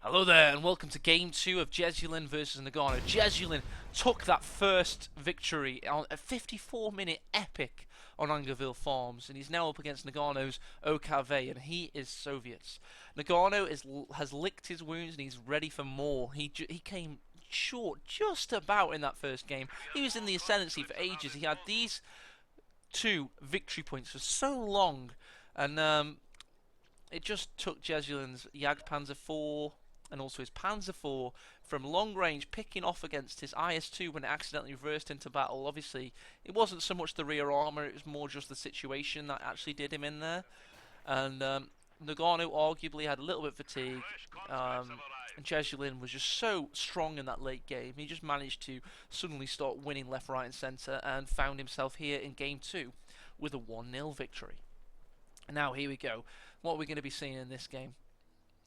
Hello there, and welcome to Game 2 of Jesulin versus Noggano. Jesulin took that first victory on a 54-minute epic on Angeville Farms, and he's now up against Noggano's OKV, and he is Soviets. Noggano has licked his wounds, and he's ready for more. He came short just about in that first game. He was in the ascendancy for ages. He had these two victory points for so long, and it just took Jesulin's Jagdpanzer 4 and also his Panzer IV from long range, picking off against his IS-2 when it accidentally reversed into battle. Obviously, it wasn't so much the rear armour, it was more just the situation that actually did him in there. And Noggano arguably had a little bit of fatigue. And Jesulin was just so strong in that late game. He just managed to suddenly start winning left, right and centre and found himself here in Game 2 with a 1-0 victory. Now here we go. What are we going to be seeing in this game?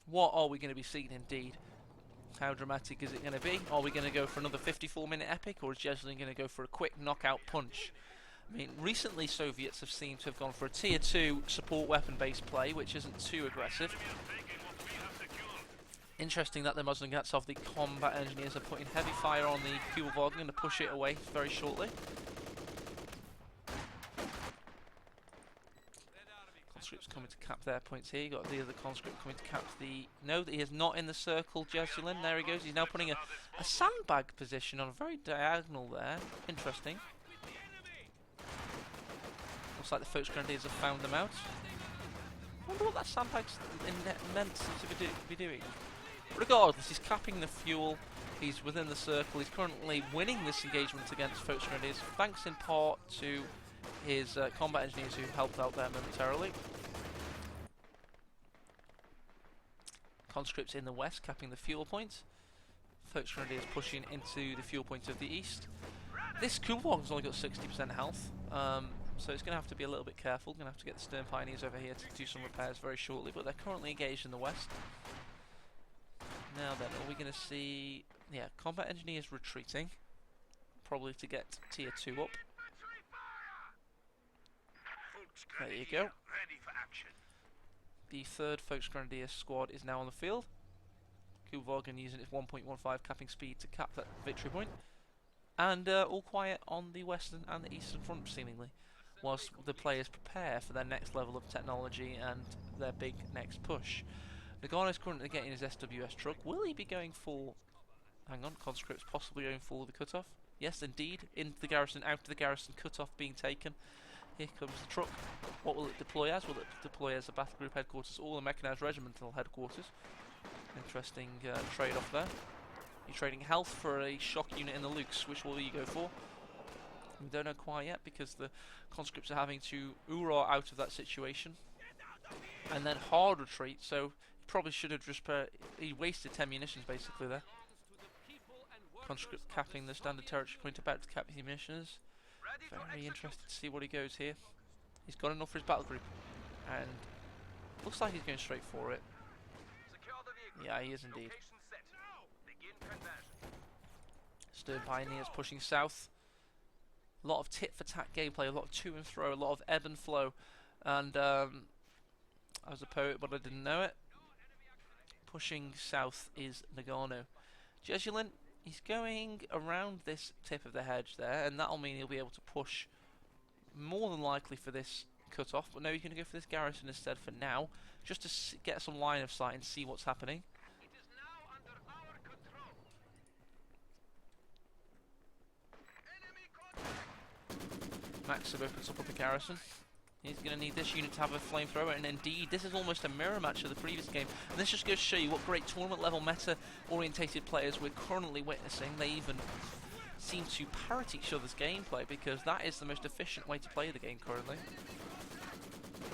What are we going to be seeing indeed? How dramatic is it going to be? Are we going to go for another 54-minute epic, or is Jesulin going to go for a quick knockout punch? I mean, recently Soviets have seemed to have gone for a tier 2 support weapon-based play, which isn't too aggressive. Interesting that the Muslim Gatsov, the combat engineers, are putting heavy fire on the Kuhlwagen to push it away very shortly. Conscripts coming to cap their points here. You got the other conscript coming to cap the... No, he is not in the circle, Jesulin. There he goes. He's now putting a sandbag position on a very diagonal there. Interesting. Looks like the Volksgrenadiers have found them out. I wonder what that sandbag's meant to be doing. Regardless, he's capping the fuel. He's within the circle. He's currently winning this engagement against Volksgrenadiers, thanks in part to his combat engineers who helped out there momentarily. Conscripts in the west capping the fuel point. Volksgrenadiers pushing into the fuel point of the east. This Kuhlwagen's only got 60% health, so it's going to have to be a little bit careful. Going to have to get the Stern Pioneers over here to do some repairs very shortly, but they're currently engaged in the west. Now then, are we going to see... Yeah, combat engineers retreating, probably to get tier 2 up. There you go. The third Volksgrenadier squad is now on the field. Kuhlwagen using its 1.15 capping speed to cap that victory point. And all quiet on the western and the eastern front, seemingly, whilst the players prepare for their next level of technology and their big next push. Noggano is currently getting his SWS truck. Will he be going for... Hang on, conscripts possibly going for the cutoff? Yes, indeed. Into the garrison, out of the garrison, cutoff being taken. Here comes the truck. What will it deploy as? Will it deploy as a battle group headquarters or the mechanized regimental headquarters? Interesting trade-off there. You're trading health for a shock unit in the Lukes. Which will you go for? We don't know quite yet because the conscripts are having to oorah out of that situation. And then hard retreat, so he probably should have just... he wasted 10 munitions basically there. Conscript capping the standard territory point, about to cap the munitions. Very interested to see what he goes here. He's got enough for his battle group, and looks like he's going straight for it. Yeah, he is indeed. Stern Pioneers pushing south. A lot of tit-for-tat gameplay, a lot of to and fro, a lot of ebb and flow. And I was a poet, but I didn't know it. Pushing south is Noggano. Jesulin, he's going around this tip of the hedge there, and that'll mean he'll be able to push more than likely for this cut-off. But no, he's going to go for this garrison instead for now, just to get some line of sight and see what's happening. Maxim opens up the garrison. He's going to need this unit to have a flamethrower, and indeed, this is almost a mirror match of the previous game. And this just goes to show you what great tournament-level meta-orientated players we're currently witnessing. They even seem to parrot each other's gameplay, because that is the most efficient way to play the game currently.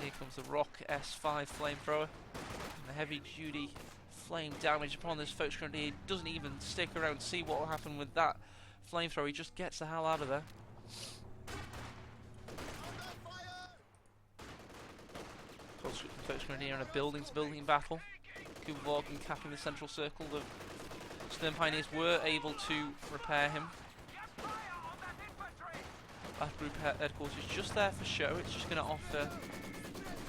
Here comes the Rock S5 flamethrower, and the heavy-duty flame damage upon this Volksgrenadier. He doesn't even stick around to see what will happen with that flamethrower. He just gets the hell out of there. Volksgrenadier in a building-to-building battle. Kuhlwagen capping the central circle. The Stern Pioneers were able to repair him. Battle group headquarters just there for show. It's just going to offer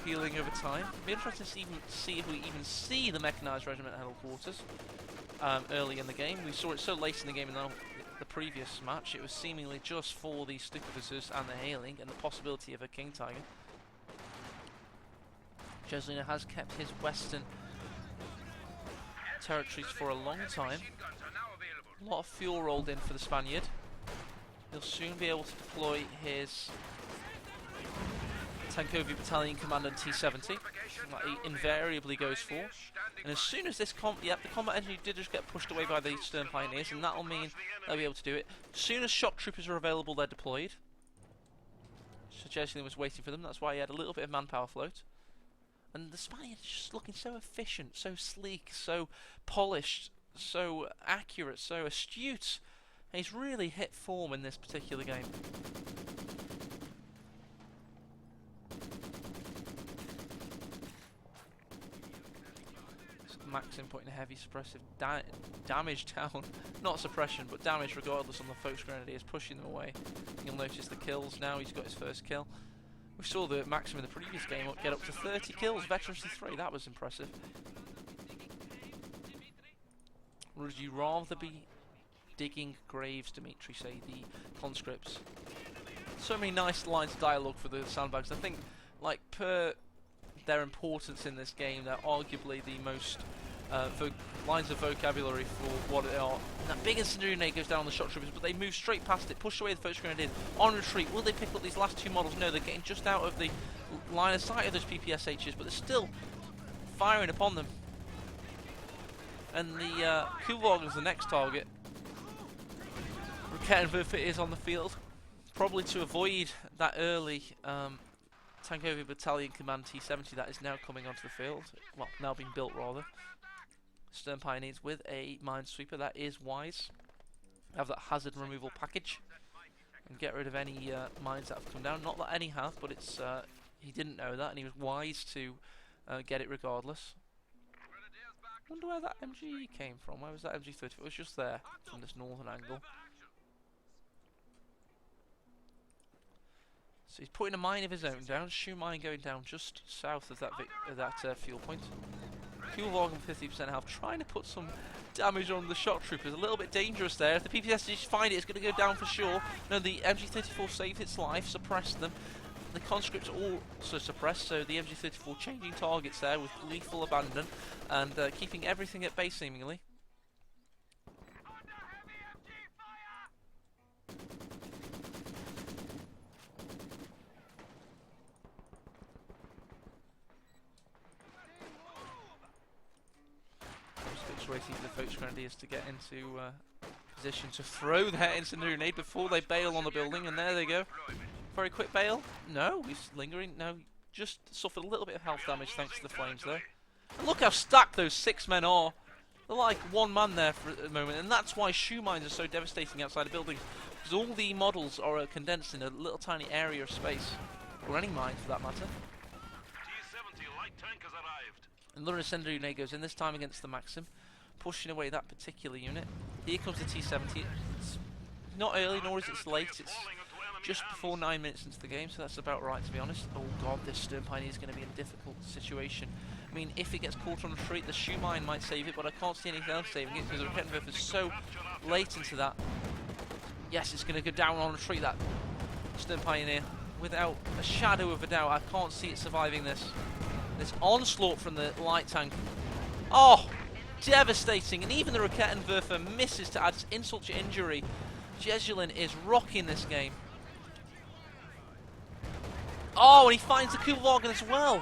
healing over time. It'll be interesting to see if we even see the Mechanized Regiment headquarters early in the game. We saw it so late in the game in the previous match. It was seemingly just for the Stukavisers and the healing and the possibility of a King Tiger. Jesulin has kept his western territories for a long time. A lot of fuel rolled in for the Spaniard. He'll soon be able to deploy his Tankovi Battalion Commandant T-70 that he invariably goes for. And as soon as this the combat engine did just get pushed away by the Stern Pioneers, and that'll mean they'll be able to do it. As soon as shock troopers are available, they're deployed. So Jesulin was waiting for them, that's why he had a little bit of manpower float. And the Spaniard is just looking so efficient, so sleek, so polished, so accurate, so astute. And he's really hit form in this particular game. Maxim putting a heavy suppressive damage down. Not suppression, but damage regardless on the Folks Grenadiers, pushing them away. You'll notice the kills now, he's got his first kill. We saw the Maxim in the previous game get up to 30 kills, veterans to 3, that was impressive. Would you rather be digging graves, Dimitri, say the conscripts? So many nice lines of dialogue for the sandbags. I think, like, per their importance in this game, they're arguably the most lines of vocabulary for what they are. And that big incendiary grenade goes down on the shock troopers, but they move straight past it, push away the first grenade on retreat. Will they pick up these last two models? No, they're getting just out of the line of sight of those PPSHs, but they're still firing upon them. And the Kuvalg is the next target. Rakettenwerfer is on the field, probably to avoid that early Tankovi Battalion Command T-70 that is now coming onto the field. Well, now being built rather. Stern Pioneers with a Minesweeper, that is wise. Have that hazard removal package and get rid of any mines that have come down. Not that any have, but it's he didn't know that and he was wise to get it regardless. Wonder where that MG came from. Where was that MG-30? It was just there from this northern angle. So he's putting a mine of his own down. Shoe mine going down just south of that fuel point. Fuel volume 50% health. Trying to put some damage on the shock troopers. A little bit dangerous there. If the PPSs find it, it's going to go down for sure. No, the MG-34 saved its life, suppressed them. The conscripts are also suppressed, so the MG-34 changing targets there with lethal abandon and keeping everything at bay seemingly. Waiting for the Folks Grenadiers to get into position to throw their incendiary grenade before they bail on the building, and there they go. Very quick bail. No, he's lingering. No, just suffered a little bit of health damage thanks to the flames there. And look how stacked those 6 men are. They're like one man there for a moment, and that's why shoe mines are so devastating outside a building, because all the models are condensed in a little tiny area of space, or any mine for that matter. T-70 light tank has arrived. Another incendiary grenade goes in, this time against the Maxim, pushing away that particular unit. Here comes the T-70. It's not early, nor is it late. It's just before 9 minutes into the game, so that's about right, to be honest. Oh god, this Stern Pioneer is going to be in a difficult situation. I mean, if it gets caught on retreat, the shoe mine might save it, but I can't see anything else saving it, because the Rakettenwerfer is so late into that. Yes, it's going to go down on retreat, that Stern Pioneer. Without a shadow of a doubt, I can't see it surviving this. This onslaught from the light tank. Oh! Devastating, and even the Rakettenwerfer misses to add insult to injury. Jesulin is rocking this game. Oh, and he finds the Kuvalg as well. In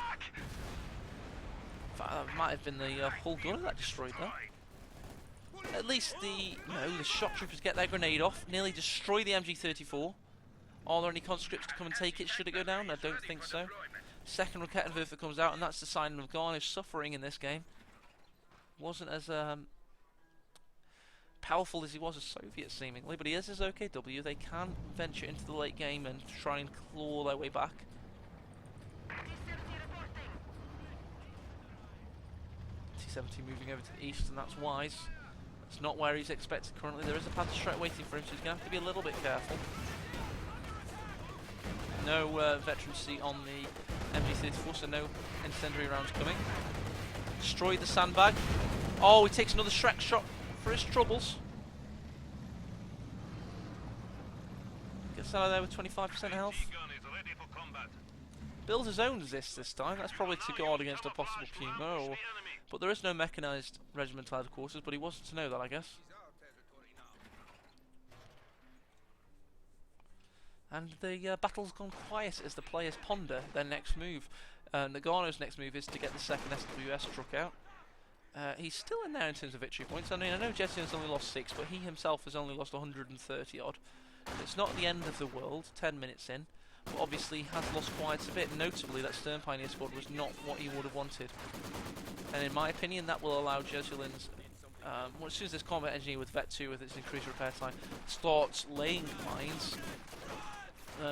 fact, that might have been the whole gunner that destroyed that. At least the shock troopers get their grenade off, nearly destroy the MG-34. Are there any conscripts to come and take it? Should it go down? I don't think so. Second Rakettenwerfer comes out, and that's the sign of Noggano suffering in this game. Wasn't as powerful as he was as Soviet seemingly, but he is his OKW. They can venture into the late game and try and claw their way back. T-70 moving over to the east, and that's wise. That's not where he's expected currently. There is a path to strike waiting for him, so he's going to have to be a little bit careful. No veterancy on the MG34, so no incendiary rounds coming. Destroy the sandbag. Oh, he takes another Shrek shot for his troubles. Gets out of there with 25% health. Gun is ready for combat. Builds his own this time. That's probably to guard against a possible Puma, or, but there is no mechanised regimental headquarters, but he wasn't to know that, I guess. And the battle's gone quiet as the players ponder their next move. Noggano's next move is to get the second SWS truck out. He's still in there in terms of victory points. I mean, I know Jesulin's only lost 6, but he himself has only lost 130 odd. It's not the end of the world, 10 minutes in, but obviously has lost quite a bit. Notably, that Stern Pioneer squad was not what he would have wanted. And in my opinion, that will allow Jesulin's, well, as soon as this combat engineer with Vet 2 with its increased repair time starts laying mines,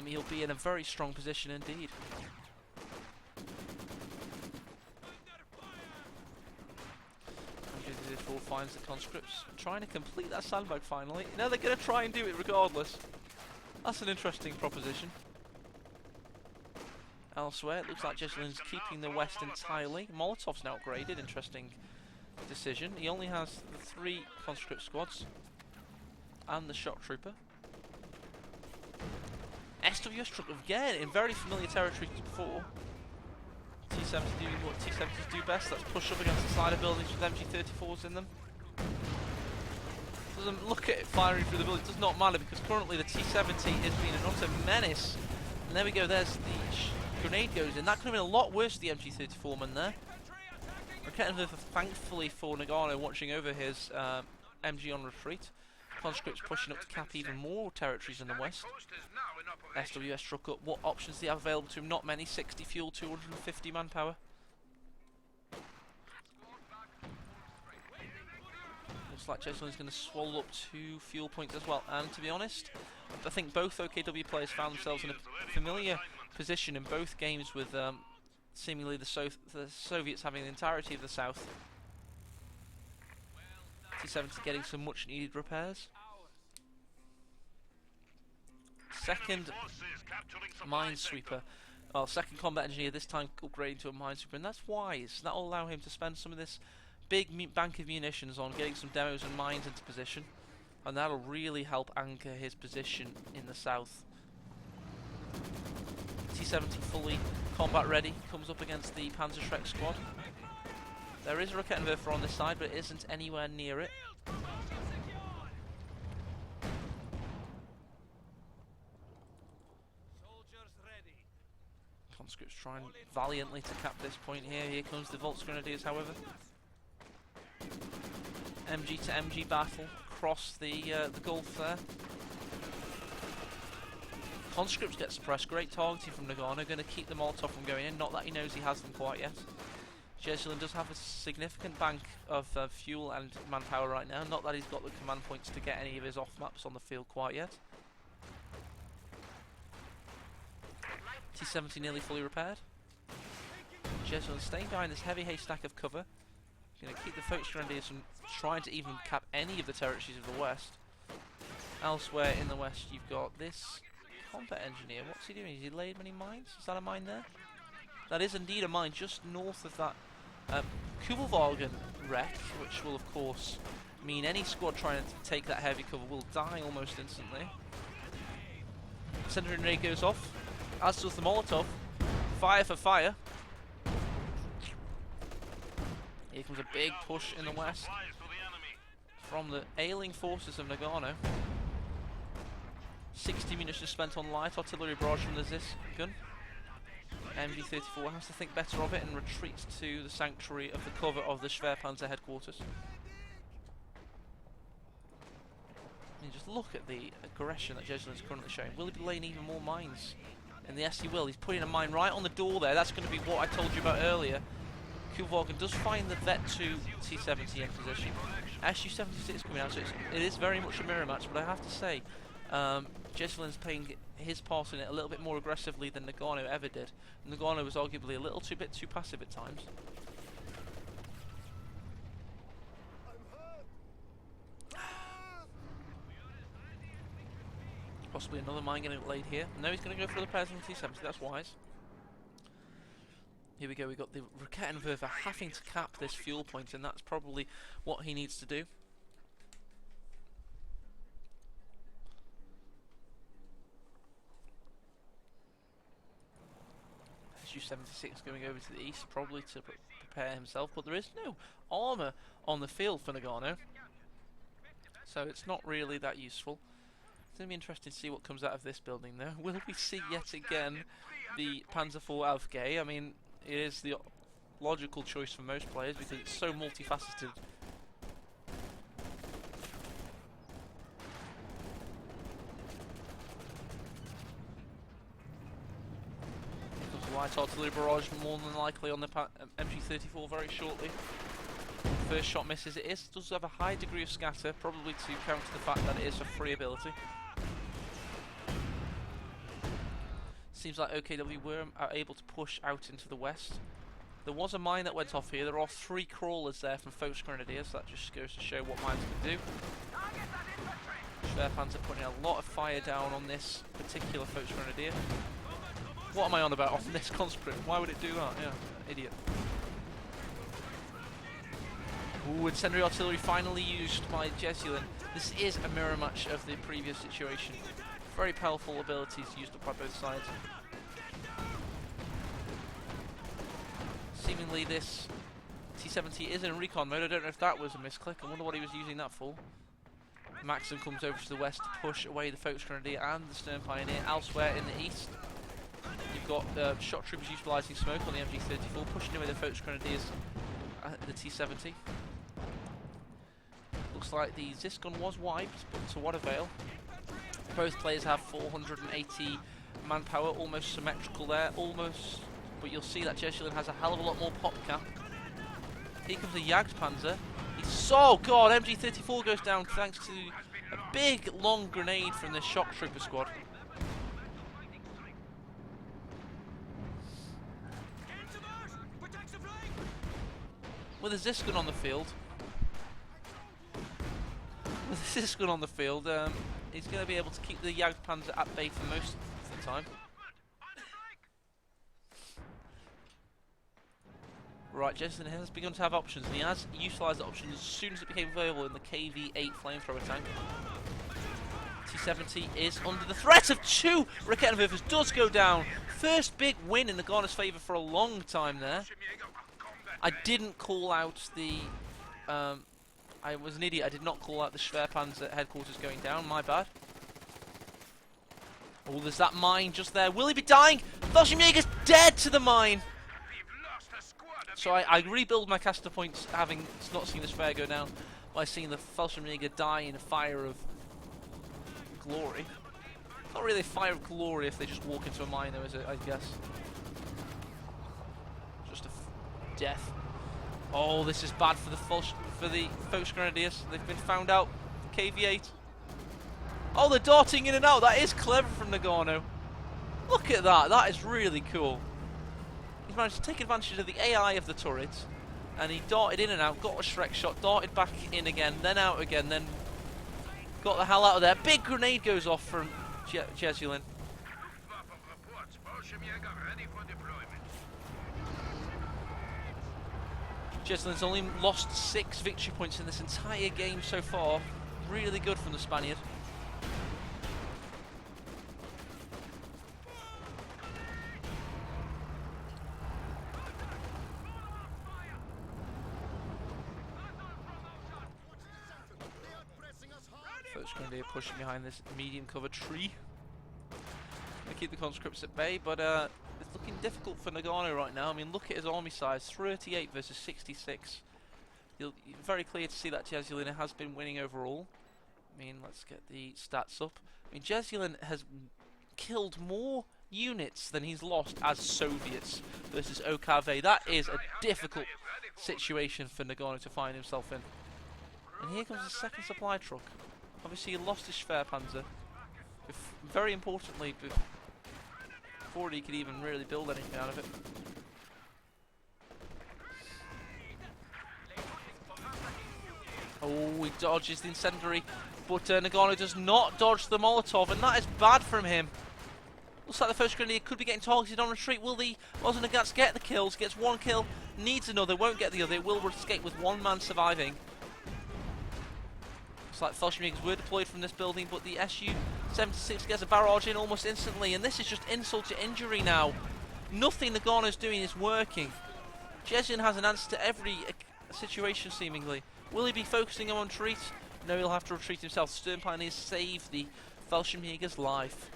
he'll be in a very strong position indeed. MG34 finds the conscripts trying to complete that sandbag finally. Now they're going to try and do it regardless. That's an interesting proposition. Elsewhere, it looks like Jesulin's keeping the west entirely. Molotov's now upgraded, interesting decision. He only has the 3 conscript squads and the shock trooper. SWS truck again in very familiar territory to before. T-70 doing what T-70s do best, that's push up against the side of buildings with MG34s in them. Doesn't look at it firing through the building, does not matter because currently the T-70 is being an utter menace. And there we go, there's the grenade goes in. That could have been a lot worse for the MG34 man there. Thankfully for Noggano watching over his MG on retreat. Conscripts pushing up to cap even more territories in the west. SWS truck up. What options do they have available to him? Not many. 60 fuel, 250 manpower. Looks like Jesulin's going to swallow up 2 fuel points as well. And to be honest, I think both OKW players found themselves in a familiar position in both games with seemingly the Soviets having the entirety of the south. T-70 getting some much needed repairs. Second minesweeper. Well, second combat engineer, this time upgrading to a minesweeper, and that's wise. That'll allow him to spend some of this big bank of munitions on getting some demos and mines into position, and that'll really help anchor his position in the south. T-70 fully combat ready, comes up against the Panzerschreck squad. There is a Rakettenwerfer on this side, but it isn't anywhere near it. Conscripts trying valiantly to cap this point here. Here comes the Volksgrenadiers, however. MG to MG battle across the Gulf there. Conscripts get suppressed. Great targeting from Noggano. Going to keep the Molotov from going in. Not that he knows he has them quite yet. Jesulin does have a significant bank of fuel and manpower right now. Not that he's got the command points to get any of his off-maps on the field quite yet. T-70 nearly fully repaired. Jesulin staying behind this heavy haystack of cover. Going to keep the Volksgrenadiers from trying to even cap any of the territories of the west. Elsewhere in the west, you've got this combat engineer. What's he doing? Has he laid many mines? Is that a mine there? That is indeed a mine just north of that Kugelwagen wreck, which will of course mean any squad trying to take that heavy cover will die almost instantly. Incendiary grenade goes off, as does the Molotov. Fire for fire. Here comes a big push in the west from the ailing forces of Noggano. 60 munitions spent on light artillery barrage from the Zis gun. MG34 has to think better of it and retreats to the sanctuary of the cover of the Schwerpanzer headquarters. And just look at the aggression that Jesulin's currently showing. Will he be laying even more mines? And yes, he will. He's putting a mine right on the door there. That's going to be what I told you about earlier. Kugelwagen does find the Vet 2 T-70 in position. Su-76 coming out, so it is very much a mirror match, but I have to say, Jesulin's playing his part in it a little bit more aggressively than Noggano ever did. Noggano was arguably a little bit too passive at times. Possibly another mine getting laid here. No, he's going to go for the pairs on the T70. That's wise. Here we go. We've got the Rakettenwerfer having to cap this fuel point, and that's probably what he needs to do. SU-76 going over to the east, probably to prepare himself, but there is no armour on the field for Noggano, so it's not really that useful. It's going to be interesting to see what comes out of this building though. Will we see yet again the Panzer IV Aufgeh? I mean, it is the logical choice for most players because it's so multifaceted. Light artillery barrage more than likely on the MG34 very shortly. First shot misses. It does have a high degree of scatter, probably to counter the fact that it is a free ability. Seems like OKW were able to push out into the west. There was a mine that went off here. There are 3 crawlers there from Folks Grenadiers. That just goes to show what mines can do. Schwerpanzer putting a lot of fire down on this particular Folks Grenadier. What am I on about on this conscript? Why would it do that? Yeah, idiot. Ooh, incendiary artillery finally used by Jesulin. This is a mirror match of the previous situation. Very powerful abilities used up by both sides. Seemingly this T70 is in recon mode. I don't know if that was a misclick. I wonder what he was using that for. Maxim comes over to the west to push away the Folks Grenadier and the Stern Pioneer. Elsewhere in the east, you've got shock troopers utilising smoke on the MG34, pushing away the Folks Grenadiers at the T70. Looks like the Ziscon was wiped, but to what avail? Both players have 480 manpower, almost symmetrical there, almost, but you'll see that Jesulin has a hell of a lot more pop cap. Here comes a Jagdpanzer. Oh god, MG34 goes down thanks to a big long grenade from the shock trooper squad. With a Ziscon on the field, he's going to be able to keep the Jagdpanzer at bay for most of the time. Right, Jesulin has begun to have options, and he has utilised the options as soon as it became available in the KV-8 flamethrower tank. T-70 is under the threat of 2 Rakettenwerfers, does go down. First big win in Noggano's favour for a long time there. I didn't call out the... I was an idiot, I did not call out the Schwerpanzer headquarters going down, my bad. Oh, there's that mine just there. Will he be dying? Fallschirmjäger's dead to the mine! So I rebuild my caster points having not seen the Schwer go down by seeing the Fallschirmjäger die in a fire of glory. Not really a fire of glory if they just walk into a mine though, is it, I guess. Just a death. Oh, this is bad for the Folks Grenadiers. They've been found out. KV-8. Oh, they're darting in and out. That is clever from Noggano. Look at that. That is really cool. He's managed to take advantage of the AI of the turret, and he darted in and out, got a Shrek shot, darted back in again, then out again, then got the hell out of there. Big grenade goes off from Jesulin. Jesulin's only lost 6 victory points in this entire game so far. Really good from the Spaniard. Folks Grenadier pushing behind this medium cover tree. Gonna keep the conscripts at bay, but it's looking difficult for Noggano right now. I mean, look at his army size, 38 versus 66. You're very clear to see that Jesulin has been winning overall. I mean, let's get the stats up. I mean, Jesulin has killed more units than he's lost as Soviets versus OKV. That is a difficult situation for Noggano to find himself in. And here comes the second supply truck. Obviously, he lost his Schwerpanzer. Very importantly, before he could even really build anything out of it. Oh, he dodges the incendiary, but Noggano does not dodge the Molotov, and that is bad from him. Looks like the first grenadier could be getting targeted on retreat. Will the Ozanagats get the kills? Gets one kill, needs another, won't get the other. It will escape with one man surviving. Looks like Fallschirmjägers were deployed from this building, but the Su-76 gets a barrage in almost instantly, and this is just insult to injury now. Nothing Noggano's doing is working. Jesulin has an answer to every situation, seemingly. Will he be focusing on retreat? No, he'll have to retreat himself. Stern Pioneers save the Fallschirmjäger's life.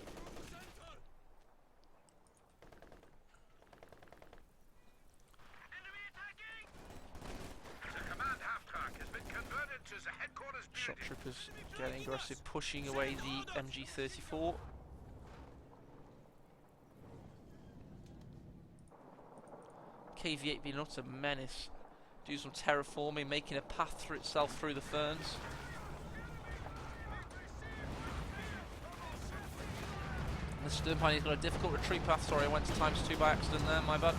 Shock troopers getting aggressive, pushing away the MG34. KV-8 being an utter menace. Do some terraforming, making a path through itself through the ferns. The Stern Pioneer's got a difficult retreat path. Sorry, I went to ×2 by accident there, my bad.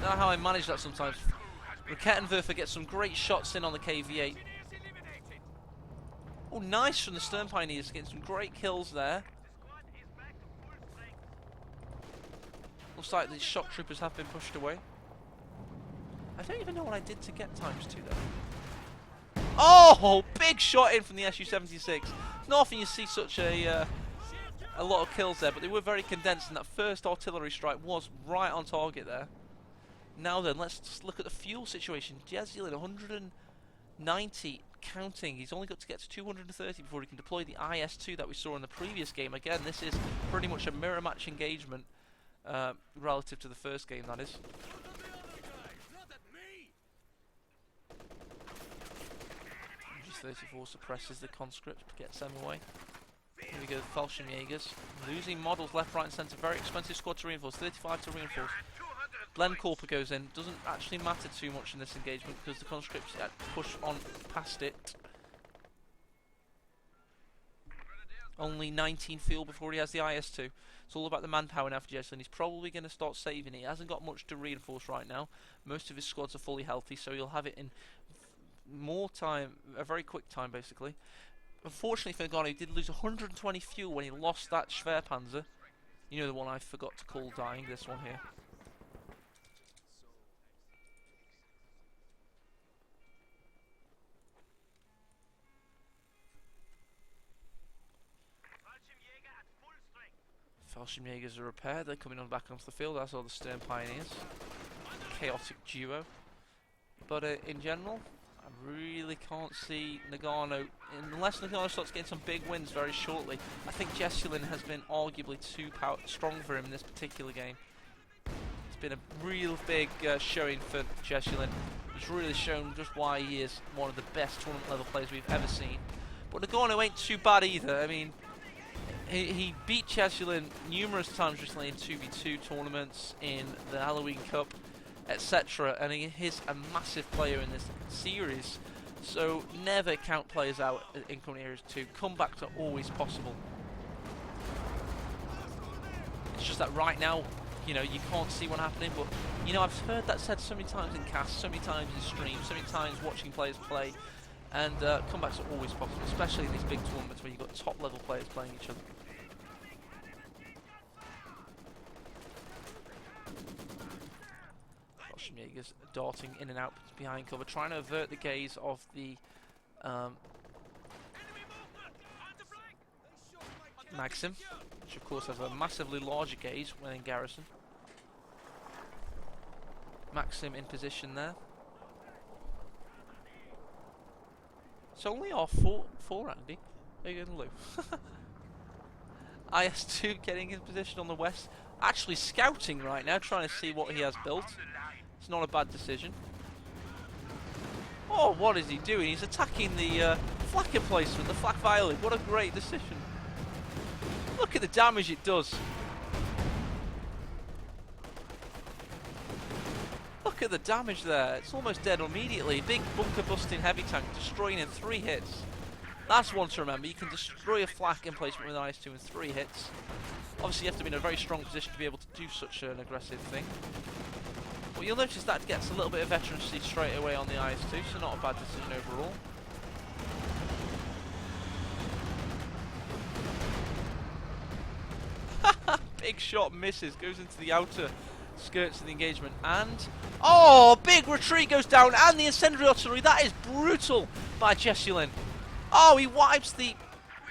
Don't know how I manage that sometimes. Rakettenwerfer gets some great shots in on the KV-8. Oh, nice from the Stern Pioneers, getting some great kills there. Looks like the shock troopers have been pushed away. I don't even know what I did to get ×2 there. Oh, big shot in from the Su-76. Not often you see such a lot of kills there, but they were very condensed, and that first artillery strike was right on target there. Now then, let's just look at the fuel situation. Jesulin, 190 counting. He's only got to get to 230 before he can deploy the IS-2 that we saw in the previous game. Again, this is pretty much a mirror match engagement relative to the first game, that is. MG34 suppresses the conscript, gets them away. Here we go, the Fallschirmjägers. Losing models left, right and centre. Very expensive squad to reinforce. 35 to reinforce. Blencorper goes in. Doesn't actually matter too much in this engagement because the conscripts push on past it. Only 19 fuel before he has the IS-2. It's all about the manpower now for Jesulin. He's probably going to start saving it. He hasn't got much to reinforce right now. Most of his squads are fully healthy, so he'll have it in more time, a very quick time basically. Unfortunately for Noggano, he did lose 120 fuel when he lost that Schwerpanzer. You know, the one I forgot to call dying, this one here. Fallschirmjägers are repaired, they're coming on back onto the field, as are the Stern Pioneers. Chaotic duo. But in general, I really can't see Noggano, unless Noggano starts getting some big wins very shortly. I think Jesulin has been arguably too strong for him in this particular game. It's been a real big showing for Jesulin. He's really shown just why he is one of the best tournament level players we've ever seen. But Noggano ain't too bad either. I mean, he beat Jesulin numerous times recently in 2v2 tournaments, in the Halloween Cup, etc. And he is a massive player in this series. So never count players out in Company Areas 2. Comebacks are always possible. It's just that right now, you know, you can't see what happening. But, you know, I've heard that said so many times in casts, so many times in streams, so many times watching players play. And comebacks are always possible, especially in these big tournaments where you've got top level players playing each other. Fallschirmjägers darting in and out behind cover, trying to avert the gaze of the Maxim, which of course has a massively larger gaze when in garrison. Maxim in position there. It's only our four Andy. There you go, Lou. IS-2 getting in position on the west. Actually scouting right now, trying to see what he has built. It's not a bad decision. Oh, what is he doing? He's attacking the flak emplacement, the flak violet. What a great decision. Look at the damage it does. Look at the damage there. It's almost dead immediately. Big bunker busting heavy tank, destroying in 3 hits. That's one to remember. You can destroy a flak emplacement with an IS-2 in 3 hits. Obviously you have to be in a very strong position to be able to do such an aggressive thing. But you'll notice that gets a little bit of veterancy straight away on the IS-2, so not a bad decision overall. Big shot misses, goes into the outer skirts of the engagement, and oh, big retreat goes down, and the incendiary artillery. That is brutal by Jesulin. Oh, he wipes the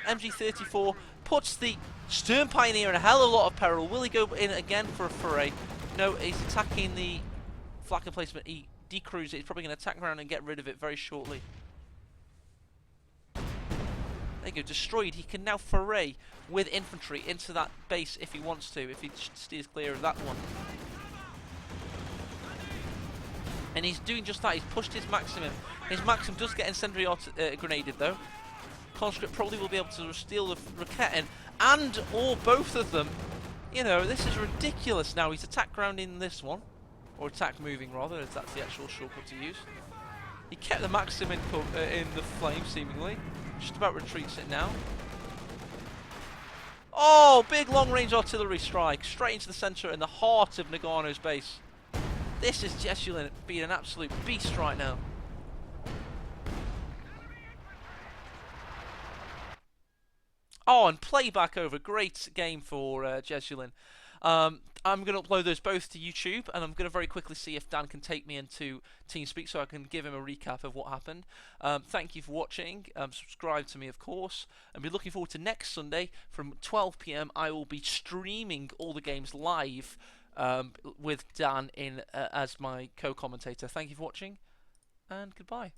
MG34, puts the Stern Pioneer in a hell of a lot of peril. Will he go in again for a foray? No, he's attacking the flak emplacement. He decrews it. He's probably going to attack around and get rid of it very shortly. There you go, destroyed. He can now foray with infantry into that base if he wants to, if he steers clear of that one. And he's doing just that. He's pushed his maximum. His maximum does get incendiary grenaded though. Conscript probably will be able to steal the Raketin and or both of them. You know, this is ridiculous. Now he's attack grounding this one, or attack moving rather, as that's the actual shortcut to use. He kept the maxim in the flame seemingly. Just about retreats it now. Oh, big long-range artillery strike straight into the centre in the heart of Noggano's base. This is Jesulin being an absolute beast right now. Oh, and playback over. Great game for Jesulin. I'm going to upload those both to YouTube, and I'm going to very quickly see if Dan can take me into TeamSpeak so I can give him a recap of what happened. Thank you for watching. Subscribe to me, of course, and be looking forward to next Sunday from 12 PM. I will be streaming all the games live with Dan in as my co-commentator. Thank you for watching, and goodbye.